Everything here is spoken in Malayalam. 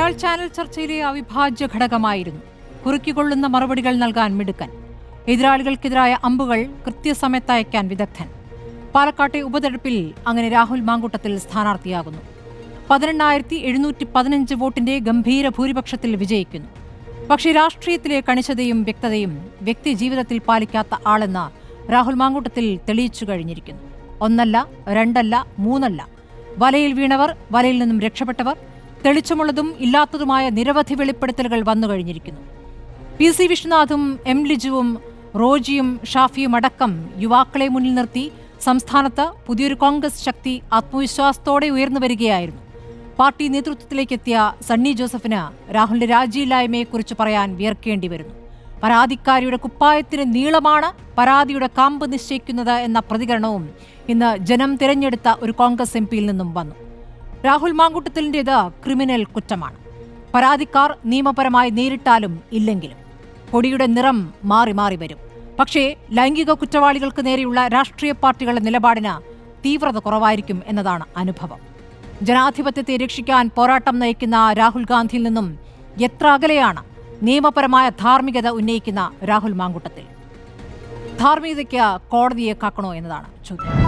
ഇയാൾ ചാനൽ ചർച്ചയിലെ അവിഭാജ്യ ഘടകമായിരുന്നു. കുറുക്കിക്കൊള്ളുന്ന മറുപടികൾ നൽകാൻ മിടുക്കൻ, എതിരാളികൾക്കെതിരായ അമ്പുകൾ കൃത്യസമയത്ത് അയക്കാൻ വിദഗ്ധൻ. പാലക്കാട്ടെ ഉപതെരഞ്ഞെടുപ്പിൽ അങ്ങനെ രാഹുൽ മാങ്കൂട്ടത്തിൽ സ്ഥാനാർത്ഥിയാകുന്നു. 18,715 വോട്ടിന്റെ ഗംഭീര ഭൂരിപക്ഷത്തിൽ വിജയിക്കുന്നു. പക്ഷേ രാഷ്ട്രീയത്തിലെ കണിശതയും വ്യക്തതയും വ്യക്തി ജീവിതത്തിൽ പാലിക്കാത്ത ആളെന്ന് രാഹുൽ മാങ്കൂട്ടത്തിൽ തെളിയിച്ചു കഴിഞ്ഞിരിക്കുന്നു. ഒന്നല്ല, രണ്ടല്ല, മൂന്നല്ല. വലയിൽ വീണവർ, വലയിൽ നിന്നും രക്ഷപ്പെട്ടവർ, തെളിച്ചമുള്ളതും ഇല്ലാത്തതുമായ നിരവധി വെളിപ്പെടുത്തലുകൾ വന്നു കഴിഞ്ഞിരിക്കുന്നു. PC വിശ്വനാഥും M ലിജുവും റോജിയും ഷാഫിയും അടക്കം യുവാക്കളെ മുന്നിൽ നിർത്തി സംസ്ഥാനത്ത് പുതിയൊരു കോൺഗ്രസ് ശക്തി ആത്മവിശ്വാസത്തോടെ ഉയർന്നു വരികയായിരുന്നു. പാർട്ടി നേതൃത്വത്തിലേക്കെത്തിയ സണ്ണി ജോസഫിന് രാഹുലിന്റെ രാജിയില്ലായ്മയെക്കുറിച്ച് പറയാൻ വിയർക്കേണ്ടി വരുന്നു. പരാതിക്കാരിയുടെ കുപ്പായത്തിന് നീളമാണ് പരാതിയുടെ കാമ്പ് നിശ്ചയിക്കുന്നത് എന്ന പ്രതികരണവും ഇന്ന് ജനം തിരഞ്ഞെടുത്ത ഒരു കോൺഗ്രസ് MP-യിൽ നിന്നും വന്നു. രാഹുൽ മാങ്കൂട്ടത്തിലിൻ്റേത് ക്രിമിനൽ കുറ്റമാണ്. പരാതിക്കാർ നിയമപരമായി നേരിട്ടാലും ഇല്ലെങ്കിലും കൊടിയുടെ നിറം മാറി മാറി വരും. പക്ഷേ ലൈംഗിക കുറ്റവാളികൾക്ക് നേരെയുള്ള രാഷ്ട്രീയ പാർട്ടികളുടെ നിലപാടിന് തീവ്രത കുറവായിരിക്കും എന്നതാണ് അനുഭവം. ജനാധിപത്യത്തെ രക്ഷിക്കാൻ പോരാട്ടം നയിക്കുന്ന രാഹുൽ ഗാന്ധിയിൽ നിന്നും എത്ര അകലെയാണ് നിയമപരമായ ധാർമ്മികത ഉന്നയിക്കുന്ന രാഹുൽ മാങ്കൂട്ടത്തിൽ? ധാർമ്മികതയ്ക്ക് കോടതിയെ കാക്കണോ എന്നതാണ് ചോദ്യം.